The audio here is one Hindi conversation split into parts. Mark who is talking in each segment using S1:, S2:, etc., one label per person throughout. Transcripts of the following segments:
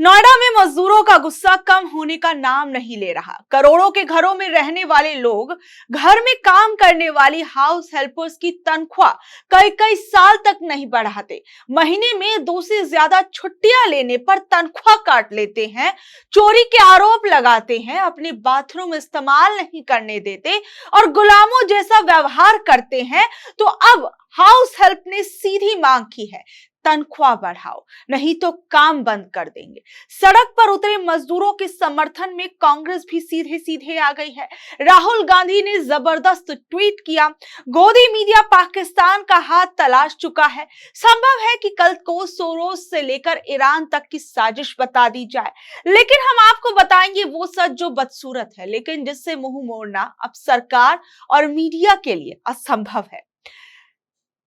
S1: नोएडा में मजदूरों का गुस्सा कम होने का नाम नहीं ले रहा। करोड़ों के घरों में रहने वाले लोग घर में काम करने वाली हाउस हेल्पर्स की तनख्वाह कई कई साल तक नहीं बढ़ाते। महीने में 2 से ज्यादा छुट्टियां लेने पर तनख्वाह काट लेते हैं, चोरी के आरोप लगाते हैं, अपने बाथरूम इस्तेमाल नहीं करने देते और गुलामों जैसा व्यवहार करते हैं। तो अब हाउस हेल्प ने सीधी मांग की है, तनख्वाह बढ़ाओ नहीं तो काम बंद कर देंगे। सड़क पर उतरे मजदूरों के समर्थन में कांग्रेस भी सीधे सीधे आ गई है। राहुल गांधी ने जबरदस्त ट्वीट किया, गोदी मीडिया पाकिस्तान का हाथ तलाश चुका है। संभव है कि कल को सोरोस से लेकर ईरान तक की साजिश बता दी जाए, लेकिन हम आपको बताएंगे वो सच जो बदसूरत है, लेकिन जिससे मुंह मोड़ना अब सरकार और मीडिया के लिए असंभव है।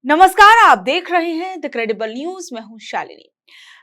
S1: नमस्कार, आप देख रहे हैं द क्रेडिबल न्यूज। मैं हूं शालिनी।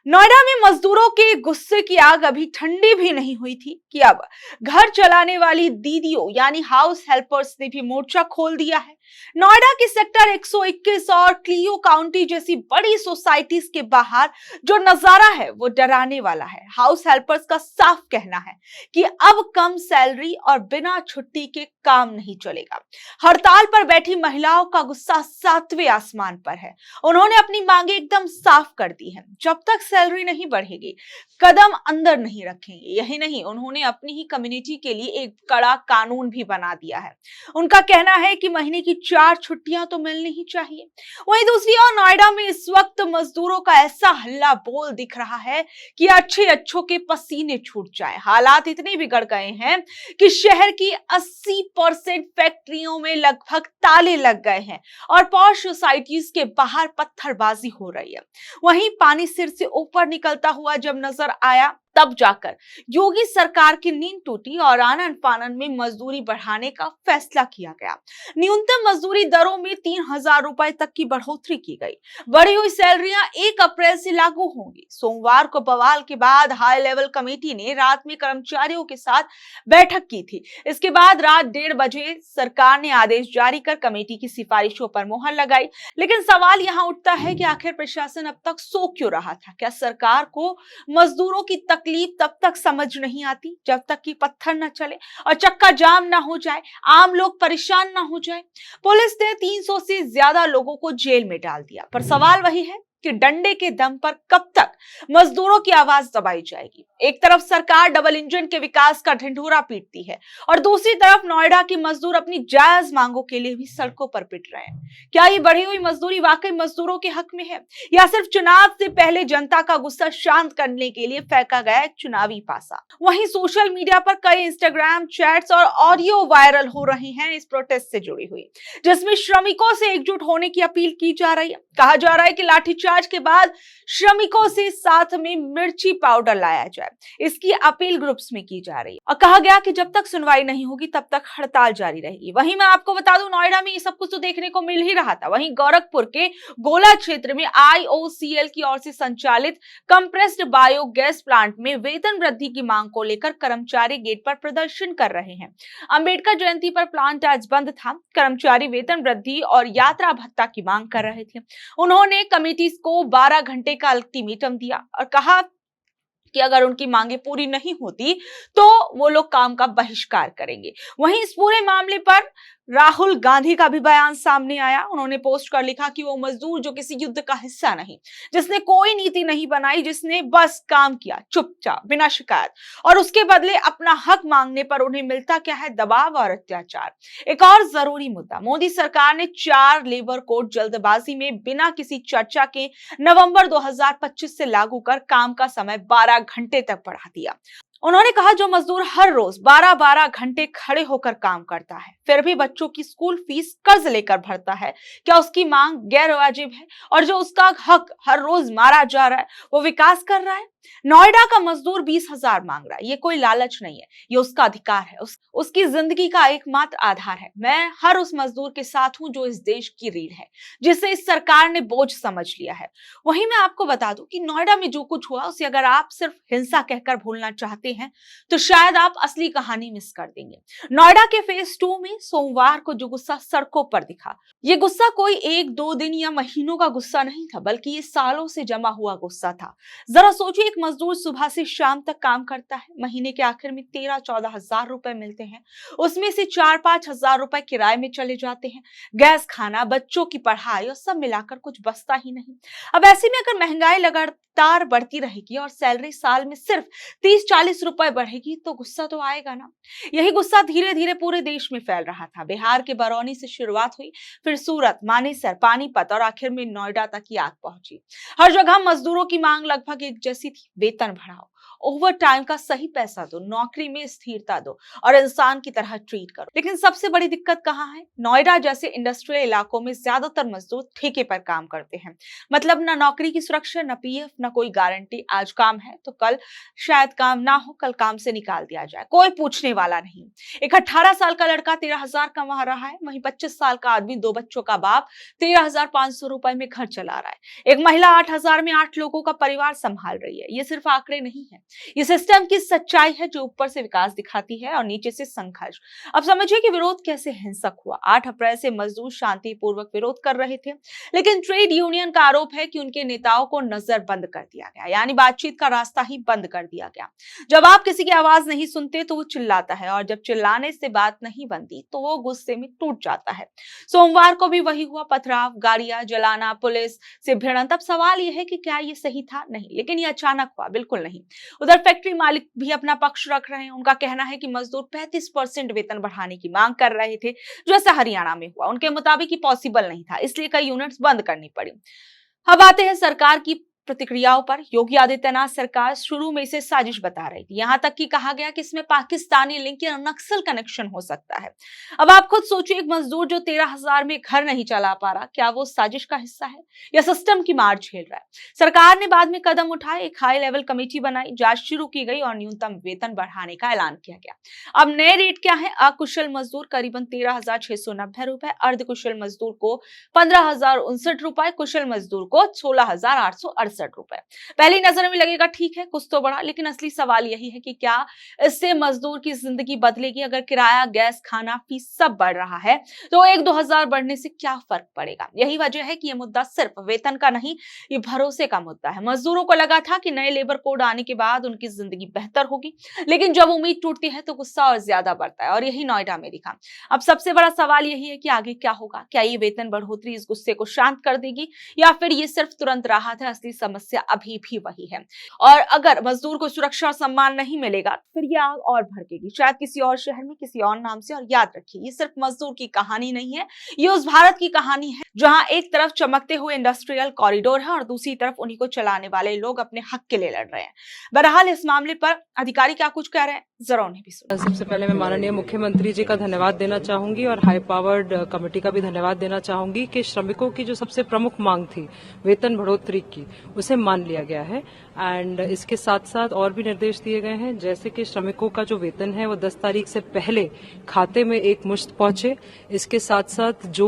S1: नोएडा में मजदूरों के गुस्से की आग अभी ठंडी भी नहीं हुई थी कि अब घर चलाने वाली दीदियों यानी हाउस हेल्पर्स ने भी मोर्चा खोल दिया है। नोएडा के सेक्टर 121 और क्लियो काउंटी जैसी बड़ी सोसाइटीज के बाहर जो नजारा है वो डराने वाला है। हाउस हेल्पर्स का साफ कहना है कि अब कम सैलरी और बिना छुट्टी के काम नहीं चलेगा। हड़ताल पर बैठी महिलाओं का गुस्सा 7वें आसमान पर है। उन्होंने अपनी मांगे एकदम साफ कर दी है। जब तक सैलरी नहीं बढ़ेगी, कदम अंदर नहीं रखेंगे। यही नहीं, उन्होंने अपनी ही कम्युनिटी के लिए एक कड़ा कानून भी बना दिया है। उनका कहना है कि महीने की 4 छुट्टियां तो मिलनी ही चाहिए। वहीं दूसरी ओर नोएडा में इस वक्त मजदूरों का ऐसा हल्ला बोल दिख रहा है कि अच्छों के पसीने छूट जाए। हालात इतने बिगड़ गए हैं कि शहर की 80% फैक्ट्रियों में लगभग ताले लग गए हैं और पॉश सोसाइटीज के बाहर पत्थरबाजी हो रही है। वहीं पानी सिर से ऊपर निकलता हुआ जब नजर आया, तब जाकर योगी सरकार की नींद टूटी और आनन फानन में मजदूरी बढ़ाने का फैसला किया गया। न्यूनतम मजदूरी दरों में 3000 रुपए तक की बढ़ोतरी की गई। बढ़ी हुई सैलरियां 1 अप्रैल से लागू होंगी। सोमवार को बवाल के बाद हाई लेवल कमेटी ने रात में कर्मचारियों के साथ बैठक की थी। इसके बाद रात 1:30 बजे सरकार ने आदेश जारी कर कमेटी की सिफारिशों पर मुहर लगाई। लेकिन सवाल यहां उठता है कि आखिर प्रशासन अब तक सो क्यों रहा था? क्या सरकार को मजदूरों की तकलीफ तब तक समझ नहीं आती जब तक कि पत्थर न चले और चक्का जाम ना हो जाए, आम लोग परेशान ना हो जाए? पुलिस ने 300 से ज्यादा लोगों को जेल में डाल दिया, पर सवाल वही है कि डंडे के दम पर कब तक मजदूरों की आवाज दबाई जाएगी? एक तरफ सरकार डबल इंजन के विकास का ढिंढोरा पीटती है और दूसरी तरफ नोएडा के मजदूर अपनी जायज मांगों के लिए भी सड़कों पर पिट रहे हैं। क्या ये बढ़ी हुई मजदूरी वाकई मजदूरों के हक में है या सिर्फ चुनाव से पहले जनता का गुस्सा शांत करने के लिए फेंका गया एक चुनावी पासा? वहीं सोशल मीडिया पर कई इंस्टाग्राम चैट्स और ऑडियो वायरल हो रहे हैं इस प्रोटेस्ट से जुड़ी हुई, जिसमें श्रमिकों से एकजुट होने की अपील की जा रही है। कहा जा रहा है कि लाठीचार्ज के बाद श्रमिकों से साथ में मिर्ची पाउडर लाया जाए, इसकी अपील ग्रुप्स में की जा रही है और कहा गया कि जब तक सुनवाई नहीं होगी तब तक हड़ताल जारी रहेगी। वहीं मैं आपको बता दूं, नोएडा में ये सब कुछ तो देखने को मिल ही रहा था। वहीं गोरखपुर के गोला क्षेत्र में IOCL की ओर से संचालित कंप्रेस्ड बायोगैस प्लांट में वेतन वृद्धि की मांग को लेकर कर्मचारी गेट पर प्रदर्शन कर रहे हैं। अंबेडकर जयंती पर प्लांट आज बंद था। कर्मचारी वेतन वृद्धि और यात्रा भत्ता की मांग कर रहे थे। उन्होंने कमेटी को 12 घंटे का अल्टीमेटम दिया और कहा कि अगर उनकी मांगे पूरी नहीं होती तो वो लोग काम का बहिष्कार करेंगे। वहीं इस पूरे मामले पर राहुल गांधी का भी बयान सामने आया। उन्होंने पोस्ट कर लिखा कि वो मजदूर जो किसी युद्ध का हिस्सा नहीं, जिसने कोई नीति नहीं बनाई, जिसने बस काम किया चुपचाप बिना शिकायत और उसके बदले अपना हक मांगने पर उन्हें मिलता क्या है? दबाव और अत्याचार। एक और जरूरी मुद्दा, मोदी सरकार ने 4 लेबर कोड जल्दबाजी में बिना किसी चर्चा के नवंबर 2025 से लागू कर काम का समय 12 घंटे तक बढ़ा दिया। उन्होंने कहा जो मजदूर हर रोज 12-12 घंटे खड़े होकर काम करता है, फिर भी बच्चों की स्कूल फीस कर्ज लेकर भरता है, क्या उसकी मांग गैर वाजिब है? और जो उसका हक हर रोज मारा जा रहा है वो विकास कर रहा है? नोएडा का मजदूर 20,000 मांग रहा है। ये कोई लालच नहीं है, ये उसका अधिकार है, उसकी जिंदगी का एकमात्र आधार है। मैं हर उस मजदूर के साथ हूं जो इस देश की रीढ़ है, जिसे इस सरकार ने बोझ समझ लिया है। वहीं मैं आपको बता दूं कि नोएडा में जो कुछ हुआ उसे अगर आप सिर्फ हिंसा कहकर भूलना चाहते हैं तो शायद आप असली कहानी मिस कर देंगे। नोएडा के फेज 2 में सोमवार को जो गुस्सा सड़कों पर दिखा, ये गुस्सा कोई 1-2 दिन या महीनों का गुस्सा नहीं था, बल्कि ये सालों से जमा हुआ गुस्सा था। जरा सोचिए, एक मजदूर सुबह से शाम तक काम करता है, महीने के आखिर में 13-14 हजार रुपए मिलते हैं। उसमें से 4-5 हजार रुपए किराए में चले जाते हैं, गैस, खाना, बच्चों की पढ़ाई और सब मिलाकर कुछ बचता ही नहीं। अब ऐसे में अगर महंगाई लगातार बढ़ती रहेगी और सैलरी साल में सिर्फ 30-40 रुपए बढ़ेगी तो गुस्सा तो आएगा ना। यही गुस्सा धीरे धीरे पूरे देश में फैल रहा था। बिहार के बरौनी से शुरुआत हुई, फिर सूरत, मानेसर, पानीपत और आखिर में नोएडा तक की आग पहुंची। हर जगह मजदूरों की मांग लगभग एक जैसी थी, वेतन बढ़ाओ, ओवर टाइम का सही पैसा दो, नौकरी में स्थिरता दो और इंसान की तरह ट्रीट करो। लेकिन सबसे बड़ी दिक्कत कहाँ है? नोएडा जैसे इंडस्ट्रियल इलाकों में ज्यादातर मजदूर ठेके पर काम करते हैं। मतलब ना नौकरी की सुरक्षा, ना पीएफ, ना कोई गारंटी। आज काम है तो कल शायद काम ना हो, कल काम से निकाल दिया जाए, कोई पूछने वाला नहीं। एक 18 साल का लड़का 13,000 कमा रहा है, वहीं 25 साल का आदमी, 2 बच्चों का बाप, 13,500 रुपए में घर चला रहा है। एक महिला 8,000 में 8 लोगों का परिवार संभाल रही है। ये सिर्फ आंकड़े नहीं है, ये सिस्टम की सच्चाई है जो ऊपर से विकास दिखाती है और नीचे से संघर्ष। अब समझिए कि विरोध कैसे हिंसक हुआ। 8 अप्रैल से मजदूर शांतिपूर्वक विरोध कर रहे थे, लेकिन ट्रेड यूनियन का आरोप है कि उनके नेताओं को नजरबंद कर दिया गया, यानी बातचीत का रास्ता ही बंद कर दिया गया। जब आप किसी की आवाज नहीं सुनते तो वो चिल्लाता है, और जब चिल्लाने से बात नहीं बनती तो वो गुस्से में टूट जाता है। सोमवार को भी वही हुआ, पथराव, गाड़ियां जलाना, पुलिस से भिड़ंत। अब सवाल यह है कि क्या ये सही था? नहीं, लेकिन ये अचानक हुआ? बिल्कुल नहीं। उधर फैक्ट्री मालिक भी अपना पक्ष रख रहे हैं। उनका कहना है कि मजदूर 35% वेतन बढ़ाने की मांग कर रहे थे, जो ऐसा हरियाणा में हुआ। उनके मुताबिक ये पॉसिबल नहीं था, इसलिए कई यूनिट्स बंद करनी पड़ी। अब आते हैं सरकार की प्रतिक्रियाओं पर। योगी आदित्यनाथ सरकार शुरू में इसे साजिश बता रही थी, यहां तक कि कहा गया कि इसमें पाकिस्तानी लिंक या नक्सल कनेक्शन हो सकता है। अब आप खुद सोचिए, एक मजदूर जो 13,000 में घर नहीं चला पा रहा, क्या वो साजिश का हिस्सा है या सिस्टम की मार झेल रहा है? सरकार ने बाद में कदम उठाए, एक हाई लेवल कमेटी बनाई, जांच शुरू की गई और न्यूनतम वेतन बढ़ाने का ऐलान किया गया। अब नए रेट क्या है? अकुशल मजदूर करीबन 13,690 रुपए, अर्धकुशल मजदूर को 15,059 रुपए, कुशल मजदूर को 16,868 रुपए। पहली नजर में लगेगा ठीक है, कुछ तो बढ़ा, लेकिन असली सवाल यही है कि क्या इससे मजदूर की जिंदगी बदलेगी? अगर किराया, गैस, खाना, फीस सब बढ़ रहा है तो 1-2 हजार बढ़ने से क्या फर्क पड़ेगा? यही वजह है कि यह मुद्दा सिर्फ वेतन का नहीं, ये भरोसे का मुद्दा है। मजदूरों को लगा था कि नए लेबर कोड आने के बाद उनकी जिंदगी बेहतर होगी, लेकिन जब उम्मीद टूटती है तो गुस्सा और ज्यादा बढ़ता है, और यही नोएडा में दिखा। अब सबसे बड़ा सवाल यही है कि आगे क्या होगा? क्या ये वेतन बढ़ोतरी इस गुस्से को शांत कर देगी या फिर ये सिर्फ तुरंत राहत है? असली समस्या अभी भी वही है, और अगर मजदूर को सुरक्षा और सम्मान नहीं मिलेगा फिर ये आग और भड़केगी, शायद किसी और शहर में, किसी और नाम से। और याद रखिए, ये सिर्फ मजदूर की कहानी नहीं है, ये उस भारत की कहानी है जहां एक तरफ चमकते हुए इंडस्ट्रियल कॉरिडोर है और दूसरी तरफ उन्हीं को चलाने वाले लोग अपने हक के लिए लड़ रहे हैं। बहरहाल इस मामले पर अधिकारी क्या कुछ कह रहे हैं, जरा उन्हें भी सुनिए।
S2: सबसे पहले मैं माननीय मुख्यमंत्री जी का धन्यवाद देना चाहूंगी और हाई पावर्ड कमेटी का भी धन्यवाद देना चाहूंगी कि श्रमिकों की जो सबसे प्रमुख मांग थी वेतन बढ़ोतरी की, उसे मान लिया गया है। एंड इसके साथ साथ और भी निर्देश दिए गए हैं, जैसे कि श्रमिकों का जो वेतन है वो 10 तारीख से पहले खाते में एक मुश्त पहुंचे। इसके साथ साथ जो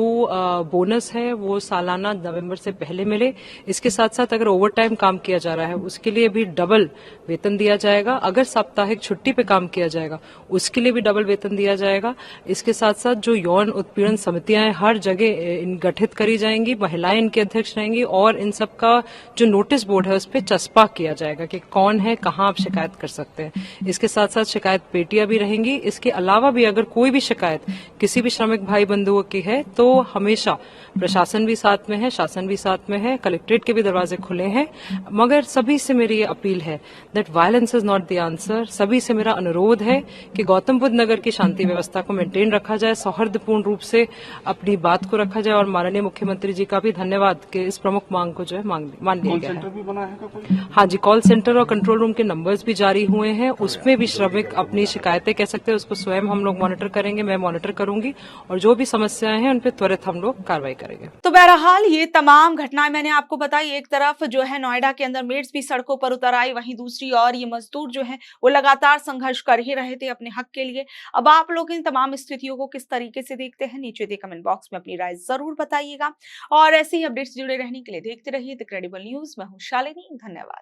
S2: बोनस है वो सालाना नवंबर से पहले मिले। इसके साथ साथ अगर ओवर टाइम काम किया जा रहा है उसके लिए भी डबल वेतन दिया जाएगा। अगर साप्ताहिक छुट्टी पे काम किया जाएगा उसके लिए भी डबल वेतन दिया जाएगा। इसके साथ साथ जो यौन उत्पीड़न समितियां हर जगह गठित करी जाएंगी, महिलाएं इनके अध्यक्ष रहेंगी और इन सब का जो नोटिस बोर्ड है उस पर चस्पा किया जाएगा कि कौन है, कहां आप शिकायत कर सकते हैं। इसके साथ साथ शिकायत पेटियां भी रहेंगी। इसके अलावा भी अगर कोई भी शिकायत किसी भी श्रमिक भाई बंधुओं की है तो हमेशा प्रशासन भी साथ में है, शासन भी साथ में है, कलेक्ट्रेट के भी दरवाजे खुले हैं। मगर सभी से मेरी ये अपील है that violence is not the answer. सभी से मेरा अनुरोध है कि गौतम बुद्ध नगर की शांति व्यवस्था को मेंटेन रखा जाए, सौहार्दपूर्ण रूप से अपनी बात को रखा जाए। और माननीय मुख्यमंत्री जी का भी धन्यवाद कि इस प्रमुख मांग को जो है मान लिया गया है।
S3: भी बना है कोई?
S2: हाँ जी, कॉल सेंटर और कंट्रोल रूम के नंबर्स भी जारी हुए हैं, उसमें भी श्रमिक अपनी शिकायतें कह सकते हैं। उसको स्वयं हम लोग मॉनिटर करेंगे, मैं मॉनिटर करूंगी और जो भी समस्याएं हैं उन पर त्वरित हम लोग कार्रवाई करेंगे।
S1: तो बहरहाल ये तमाम घटनाएं मैंने आपको बताई। एक तरफ जो है नोएडा के अंदर मेड्स भी सड़कों पर उतर आई, वहीं दूसरी ओर ये मजदूर जो है वो लगातार संघर्ष कर ही रहे थे अपने हक के लिए। अब आप लोग इन तमाम स्थितियों को किस तरीके से देखते हैं, नीचे दिए कमेंट बॉक्स में अपनी राय जरूर बताइएगा। और ऐसे ही अपडेट्स जुड़े रहने के लिए देखते रहिए द क्रेडिबल न्यूज। मैं हूं शालिनी, धन्यवाद।